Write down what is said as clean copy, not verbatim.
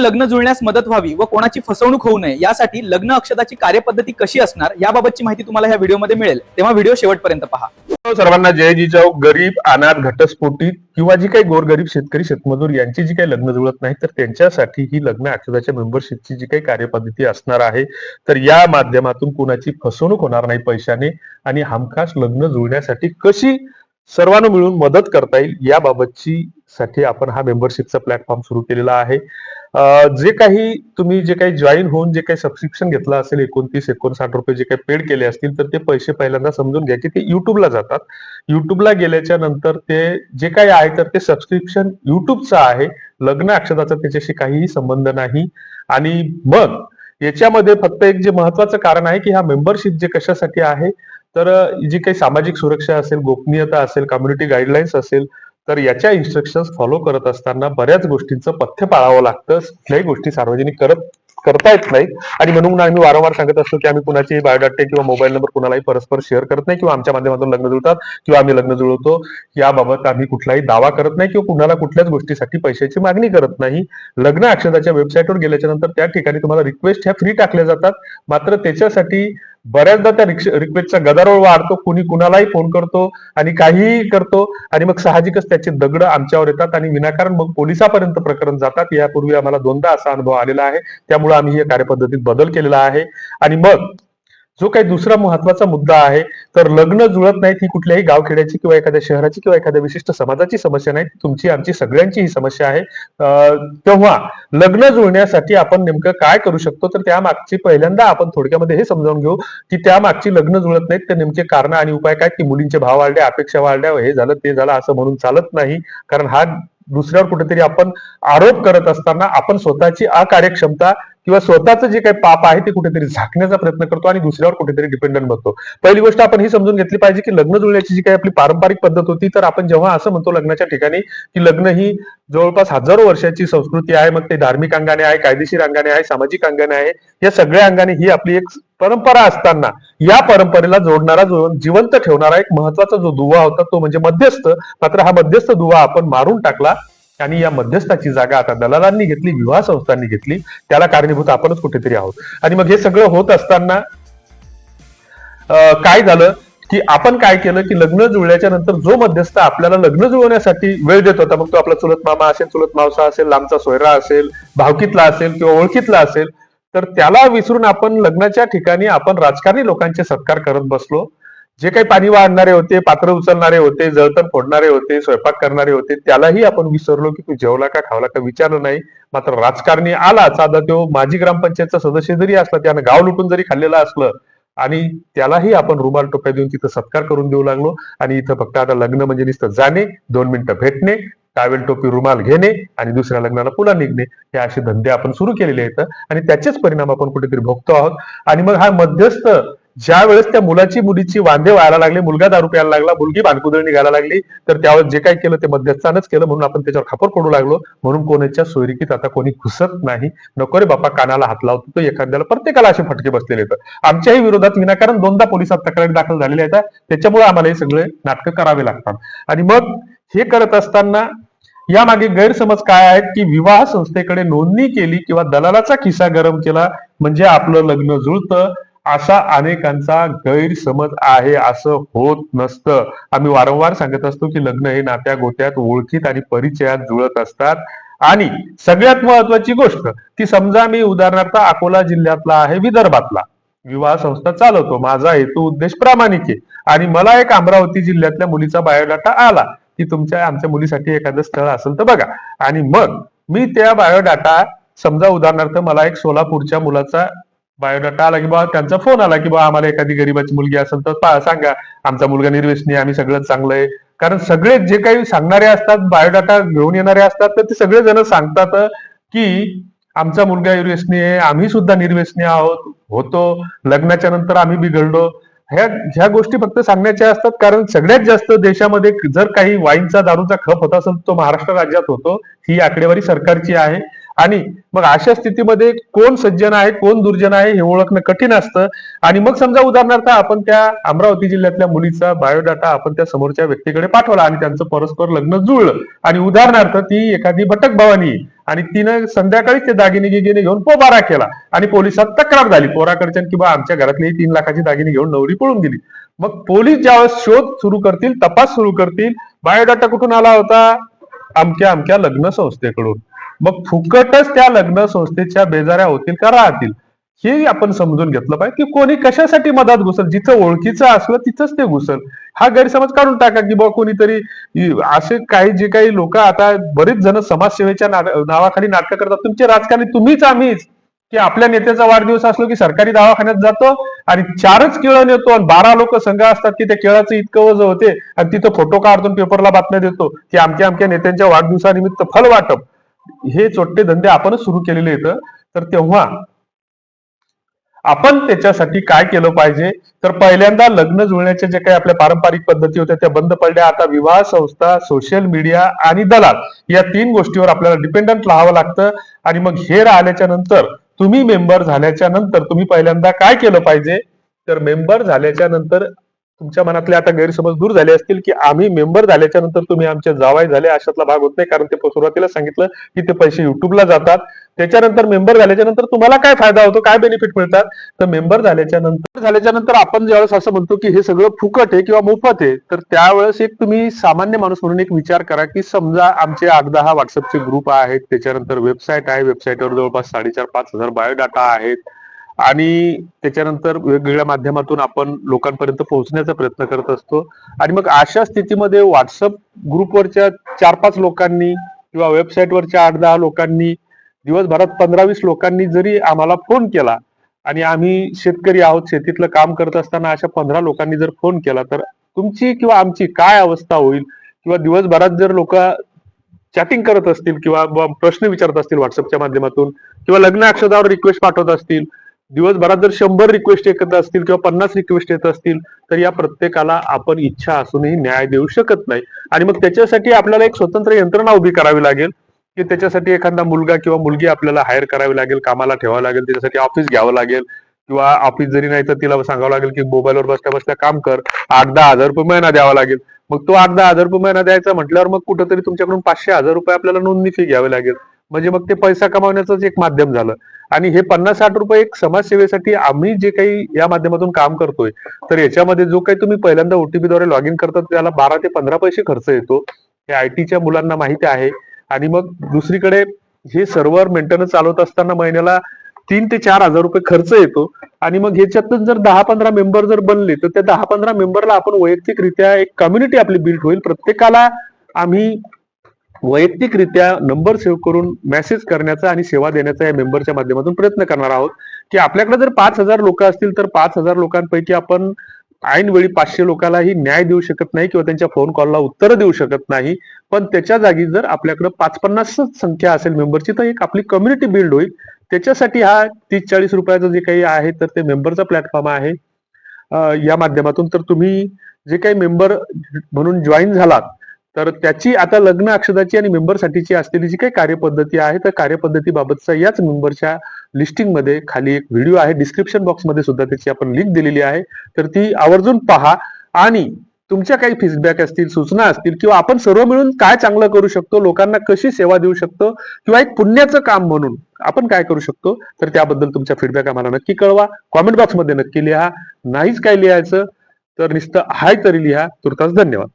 लग्न जुळण्यास मदत व्हावी व कोणाची फसवणूक होऊ नये यासाठी लग्न अक्षताची कार्यपद्धती कशी असणार याबाबतची माहिती तुम्हाला ह्या व्हिडिओमध्ये मिळेल, तेव्हा व्हिडिओ शेवटपर्यंत पहा। सर्वांना जय जिजाऊ। गरीब, अनाथ, घटस्फोटित किंवा जी काही गोरगरीब शेतकरी शेतमजूर यांची जी काही लग्न जुळत नाही तर त्यांच्यासाठी ही लग्न अक्षताच्या मेंबरशिपची जी काही कार्यपद्धती असणार आहे तर या माध्यमातून कोणाची फसवणूक होणार नाही पैशाने आणि हमखास लग्न जुळण्यासाठी कशी सर्वांना मिळून मदत करता येईल याबाबतची साठी आपण हा मेंबरशिपचा प्लॅटफॉर्म सुरू केलेला आहे। जे काही तुम्ही जे काही जॉईन होऊन जे काही सबस्क्रिप्शन घेतलं असेल 29-59 रुपये जे काही पेड केले असतील तर ते पैसे पहिल्यांदा समजून घ्या की ते युट्यूबला जातात। युट्यूबला गेल्याच्या नंतर ते जे काही आहे तर ते सबस्क्रिप्शन युट्यूबचं आहे, लग्न अक्षताचा त्याच्याशी काहीही संबंध नाही। आणि मग याच्यामध्ये फक्त एक जे महत्वाचं कारण आहे की हा मेंबरशिप जे कशासाठी आहे तर जी काही सामाजिक सुरक्षा असेल, गोपनीयता असेल, कम्युनिटी गाईडलाईन्स असेल तर याच्या इन्स्ट्रक्शन्स फॉलो करत असताना बऱ्याच गोष्टींचं पथ्य पाळावं लागतं। कुठल्याही गोष्टी सार्वजनिक करता येत नाहीत आणि म्हणून आम्ही वारंवार सांगत असतो की आम्ही कुणाचे बायोडाटे किंवा मोबाईल नंबर कुणालाही परस्पर शेअर करत नाही किंवा आमच्या माध्यमातून लग्न जुळतात किंवा आम्ही लग्न जुळवतो याबाबत आम्ही कुठलाही दावा करत नाही किंवा कुणाला कुठल्याच गोष्टीसाठी पैशाची मागणी करत नाही। लग्न अक्षताच्या वेबसाईटवर गेल्याच्या नंतर त्या ठिकाणी तुम्हाला रिक्वेस्ट ह्या फ्री टाकल्या जातात, मात्र त्याच्यासाठी बऱ्याचदा त्या रिक्वेस्टचा गदारोळ वाढतो, कुणी कुणालाही फोन करतो आणि काहीही करतो आणि मग साहजिकच त्याचे दगड आमच्यावर येतात आणि विनाकारण मग पोलिसापर्यंत प्रकरण जातात। यापूर्वी आम्हाला 2दा असा अनुभव आलेला आहे, त्यामुळे आम्ही या कार्यपद्धतीत बदल केलेला आहे। आणि मग जो काही दुसरा महत्वाचा मुद्दा आहे तर लग्न जुळत नाहीत ही कुठल्याही गावखेड्याची किंवा एखाद्या शहराची किंवा एखाद्या विशिष्ट समाजाची समस्या नाही, तुमची आमची सगळ्यांची ही समस्या आहे। तेव्हा लग्न जुळण्यासाठी आपण नेमकं काय करू शकतो तर त्यामागची पहिल्यांदा आपण थोडक्यामध्ये हे समजावून घेऊ की त्यामागची लग्न जुळत नाहीत ते नेमके कारण आणि उपाय काय, की मुलींचे भाव वाढले, अपेक्षा वाढल्या, हे झालं ते झालं असं म्हणून चालत नाही। कारण हा दुसऱ्यावर कुठेतरी आपण आरोप करत असताना आपण स्वतःची अकार्यक्षमता किंवा स्वतःचं जे काही पाप आहे ते कुठेतरी झाकण्याचा प्रयत्न करतो आणि दुसऱ्यावर कुठेतरी डिपेंडंट बनतो। पहिली गोष्ट आपण ही समजून घेतली पाहिजे की लग्न जुळण्याची जी काही आपली पारंपरिक पद्धत होती तर आपण जेव्हा असं म्हणतो लग्नाच्या ठिकाणी की लग्न ही जवळपास हजारो वर्षाची संस्कृती आहे, मग ते धार्मिक अंगाने आहे, कायदेशीर अंगाने आहे, सामाजिक अंगाने आहे, या सगळ्या अंगाने ही आपली एक परंपरा असताना या परंपरेला जोडणारा जिवंत ठेवणारा एक महत्वाचा जो दुवा होता तो म्हणजे मध्यस्थ। मात्र हा मध्यस्थ दुवा आपण मारून टाकला आणि या मध्यस्थाची जागा आता दलालांनी घेतली, विवाह संस्थांनी घेतली, त्याला कारणीभूत आपणच कुठेतरी आहोत। आणि मग हे सगळं होत असताना काय झालं की आपण काय केलं की लग्न जुळल्याच्या नंतर जो मध्यस्थ आपल्याला लग्न जुळवण्यासाठी वेळ देत होता, मग तो आपला चुलत मामा असेल, चुलत मावसा असेल, लांबचा सोयरा असेल, भावकीतला असेल किंवा ओळखीतला असेल, तर त्याला विसरून आपण लग्नाच्या ठिकाणी आपण राजकारणी लोकांचे सत्कार करत बसलो। जे काही पाणी वाढणारे होते, पात्र उचलणारे होते, जळतण फोडणारे होते, स्वयंपाक करणारे होते, त्यालाही आपण विसरलो की तू जेवला का खावला का विचारलं नाही। मात्र राजकारणी आला, साधा तो माजी ग्रामपंचायतचा सदस्य जरी असला, त्यानं गाव लुटून जरी खाल्लेलं असलं आणि त्यालाही आपण रुमाल टोप्या देऊन तिथं सत्कार करून देऊ लागलो। आणि इथं फक्त आता लग्न म्हणजे नुसतं जाणे, 2 मिनिटं भेटणे, टावेल टोपी रुमाल घेणे आणि दुसऱ्या लग्नाला पुन्हा निघणे, हे असे धंदे आपण सुरू केलेले आहेत आणि त्याचेच परिणाम आपण कुठेतरी भोगतो आहोत। आणि मग हा मध्यस्थ ज्या वेळेस त्या मुलीची वांदे व्हायला लागले, मुलगा दारू प्यायला लागला, मुलगी भानकुदळ निघायला लागली, तर त्यावेळेस जे काही केलं ते मध्यस्थानच केलं, म्हणून आपण त्याच्यावर खापर पडू लागलो। म्हणून कोणाच्या सोयरीकीत आता कोणी घुसत नाही। नको रे बापा कानाला हात लावतो तो एखाद्याला, प्रत्येकाला असे फटके बसलेले आहेत। आमच्याही विरोधात विनाकारण 2दा पोलिसात तक्रारी दाखल झालेल्या आहेत, त्याच्यामुळे आम्हाला हे सगळे नाटकं करावे लागतात। आणि मग हे करत असताना यामागे गैरसमज काय आहेत की विवाह संस्थेकडे नोंदणी केली किंवा दलालाचा खिसा गरम केला म्हणजे आपलं लग्न जुळतं, असा अनेकांचा गैरसमज आहे। असं होत नसतं। आम्ही वारंवार सांगत असतो की लग्न हे नात्या गोत्यात, ओळखीत आणि परिचयात जुळत असतात। आणि सगळ्यात महत्वाची गोष्ट की समजा मी उदाहरणार्थ अकोला जिल्ह्यातला आहे, विदर्भातला विवाह संस्था चालवतो, माझा हेतू उद्देश प्रामाणिक आहे आणि मला एक अमरावती जिल्ह्यातल्या मुलीचा बायोडाटा आला की आमच्या मुलीसाठी एखादं स्थळ असेल तर बघा, आणि मग मी त्या बायोडाटा समजा उदाहरणार्थ मला एक सोलापूरच्या मुलाचा बायोडाटा आला की बा त्यांचा फोन आला की बा आम्हाला एखादी गरीबाची मुलगी असेल तर सांगा, आमचा मुलगा निर्व्यसनी, आम्ही सगळं चांगलं आहे। कारण सगळे जे काही सांगणारे असतात, बायोडाटा घेऊन येणारे असतात, तर ते सगळे जण सांगतात की आमचा मुलगा निर्व्यसनी आहे, आम्ही सुद्धा निर्व्यसनी होतो, लग्नाच्या नंतर आम्ही बिघडलो। ह्या गोष्टी फक्त सांगण्याच्या असतात, कारण सगळ्यात जास्त देशामध्ये जर काही वाईनचा दारूचा खप होत असेल तो महाराष्ट्र राज्यात होतो, ही आकडेवारी सरकारची आहे। आणि मग अशा स्थितीमध्ये कोण सज्जन आहे कोण दुर्जन आहे हे ओळखणं कठीण असतं। आणि मग समजा उदाहरणार्थ आपण त्या अमरावती जिल्ह्यातल्या मुलीचा बायोडाटा आपण त्या समोरच्या व्यक्तीकडे पाठवला आणि त्यांचं परस्पर लग्न जुळलं आणि उदाहरणार्थ ती एखादी भटक भवानी आणि तिनं संध्याकाळी ते दागिने गिगिने घेऊन पोबारा केला आणि पोलिसात तक्रार झाली पोराकडच्या की बा आमच्या घरातले 3 लाखाची दागिने घेऊन नवरी पळून गेली. मग पोलीस ज्यावेळेस शोध सुरू करतील, तपास सुरू करतील, बायोडाटा कुठून आला होता? अमक्या अमक्या लग्न संस्थेकडून. मग फुकटच त्या लग्न संस्थेच्या बेजाऱ्या होतील का राहतील हे आपण समजून घेतलं पाहिजे की कोणी कशासाठी मधात घुसल. जिथं ओळखीचं असलं तिथंच ते घुसल. हा गैरसमज काढून टाका की बा कोणीतरी असे काही जे काही लोक आता बरेच जण समाजसेवेच्या नावाखाली नाटकं करतात. तुमचे राजकारणी तुम्हीच आम्हीच की आपल्या नेत्याचा वाढदिवस असलो की सरकारी दवाखान्यात जातो आणि 4च केळं नेतो आणि 12 लोक संघ असतात की त्या केळाचं इतकं वजन होते आणि तिथं फोटो काढतो पेपरला बातम्या देतो की आमच्या अमक्या नेत्यांच्या वाढदिवसानिमित्त फल वाटप. हे चोट्टे धंदे आपणच सुरू केलेले आहेत. तर तेव्हा आपण त्याच्यासाठी काय केलं पाहिजे तर पहिल्यांदा लग्न जुळण्याच्या जे काही आपल्या पारंपरिक पद्धती होत्या त्या बंद पडल्या. आता विवाह संस्था, सोशल मीडिया आणि दलाल या 3 गोष्टीवर आपल्याला डिपेंडंट राहावं लागतं. आणि मग हे राहिल्याच्या नंतर तुम्ही मेंबर झाल्याच्या नंतर तुम्ही पहिल्यांदा काय केलं पाहिजे तर मेंबर झाल्याच्या नंतर तुमच्या मनातले आता गैरसमज दूर झाले असतील की आम्ही मेंबर झाल्याच्या नंतर तुम्ही आमचे जावाई झाले अशातला भाग होत नाही. कारण ते सुरुवातीला सांगितलं की ते पैसे युट्यूबला जातात. त्याच्यानंतर मेंबर झाल्याच्या नंतर तुम्हाला काय फायदा होतो, काय बेनिफिट मिळतात तर मेंबर झाल्याच्या नंतर आपण ज्यावेळेस असं म्हणतो की हे सगळं फुकट आहे किंवा मोफत आहे तर त्यावेळेस एक तुम्ही सामान्य माणूस म्हणून एक विचार करा की समजा आमचे 8-10 व्हॉट्सअपचे ग्रुप आहेत, त्याच्यानंतर वेबसाईट आहे, वेबसाईटवर जवळपास 4,500-5,000 बायोडाटा आहेत आणि त्याच्यानंतर वेगवेगळ्या माध्यमातून आपण लोकांपर्यंत पोहोचण्याचा प्रयत्न करत असतो. आणि मग अशा स्थितीमध्ये व्हॉट्सअप ग्रुपवरच्या 4-5 लोकांनी किंवा वेबसाईटवरच्या 8-10 लोकांनी दिवसभरात 15-20 लोकांनी जरी आम्हाला फोन केला आणि आम्ही शेतकरी आहोत, शेतीतलं काम करत असताना अशा 15 लोकांनी जर फोन केला तर तुमची किंवा आमची काय अवस्था होईल? किंवा दिवसभरात जर लोक चॅटिंग करत असतील किंवा प्रश्न विचारत असतील व्हॉट्सअपच्या माध्यमातून किंवा लग्न अक्षदावर रिक्वेस्ट पाठवत असतील, दिवसभरात जर 100 रिक्वेस्ट येत असतील किंवा 50 रिक्वेस्ट येत असतील तर या प्रत्येकाला आपण इच्छा असूनही न्याय देऊ शकत नाही. आणि मग त्याच्यासाठी आपल्याला एक स्वतंत्र यंत्रणा उभी करावी लागेल की त्याच्यासाठी एखादा मुलगा किंवा मुलगी आपल्याला हायर करावी लागेल, कामाला ठेवावं लागेल, त्याच्यासाठी ऑफिस घ्यावं लागेल किंवा ऑफिस जरी नाही तर तिला सांगावं लागेल की मोबाईलवर बसल्या बसल्या काम कर, 8-10 हजार रुपये महिना द्यावा लागेल. मग तो 8-10 हजार रुपये महिना द्यायचा म्हटल्यावर मग कुठेतरी तुमच्याकडून 500-1000 रुपये आपल्याला नोंदणी फी घ्यावी लागेल. म्हणजे मग ते पैसा कमावण्याचंच एक माध्यम झालं. आणि हे 50-60 रुपये एक समाजसेवेसाठी आम्ही जे काही या माध्यमातून काम करतोय तर याच्यामध्ये जो काही तुम्ही पहिल्यांदा ओटीपीद्वारे लॉग इन करतात त्याला 12 ते 15 पैसे खर्च येतो. हे आयटीच्या मुलांना माहिती आहे. आणि मग दुसरीकडे हे सर्व्हर मेंटेनन्स चालवत असताना महिन्याला 3 ते 4 हजार रुपये खर्च येतो. आणि मग ह्याच्यातून जर 10-15 मेंबर जर बनले तर त्या 10-15 मेंबरला आपण वैयक्तिकरित्या एक कम्युनिटी आपली बिल्ड होईल. प्रत्येकाला आम्ही वैयक्तिकरित्या नंबर सेव्ह करून मेसेज करण्याचा आणि सेवा देण्याचा या मेंबरच्या माध्यमातून प्रयत्न करणार आहोत की आपल्याकडे जर 5,000 लोक असतील तर 5,000 लोकांपैकी आपण ऐनवेळी 500 लोकांनाही न्याय देऊ शकत नाही किंवा त्यांच्या फोन कॉलला उत्तर देऊ शकत नाही. पण त्याच्या जागी जर आपल्याकडे 5-50 संख्या असेल मेंबरची तर एक आपली कम्युनिटी बिल्ड होईल. त्याच्यासाठी हा 30-40 रुपयाचं जे काही आहे तर ते मेंबरचा प्लॅटफॉर्म आहे या माध्यमातून. तर तुम्ही जे काही मेंबर म्हणून जॉईन झालात तर त्याची आता लग्न अक्षदाची आणि मेंबरसाठीची असलेली जी काही कार्यपद्धती आहे त्या कार्यपद्धतीबाबतचा याच मेंबरच्या लिस्टिंग मध्ये खाली एक व्हिडिओ आहे, डिस्क्रिप्शन बॉक्समध्ये सुद्धा त्याची आपण लिंक दिलेली आहे. तर ती आवर्जून पहा आणि तुमच्या काही फीडबॅक असतील, सूचना असतील किंवा आपण सर्व मिळून काय चांगलं करू शकतो, लोकांना कशी सेवा देऊ शकतो किंवा एक पुण्याचं काम म्हणून आपण काय करू शकतो तर त्याबद्दल तुमचा फीडबॅक आम्हाला नक्की कळवा. कॉमेंट बॉक्समध्ये नक्की लिहा. नाहीच काय लिहायचं तर नुसतं हाय तरी लिहा. तुर्तास धन्यवाद.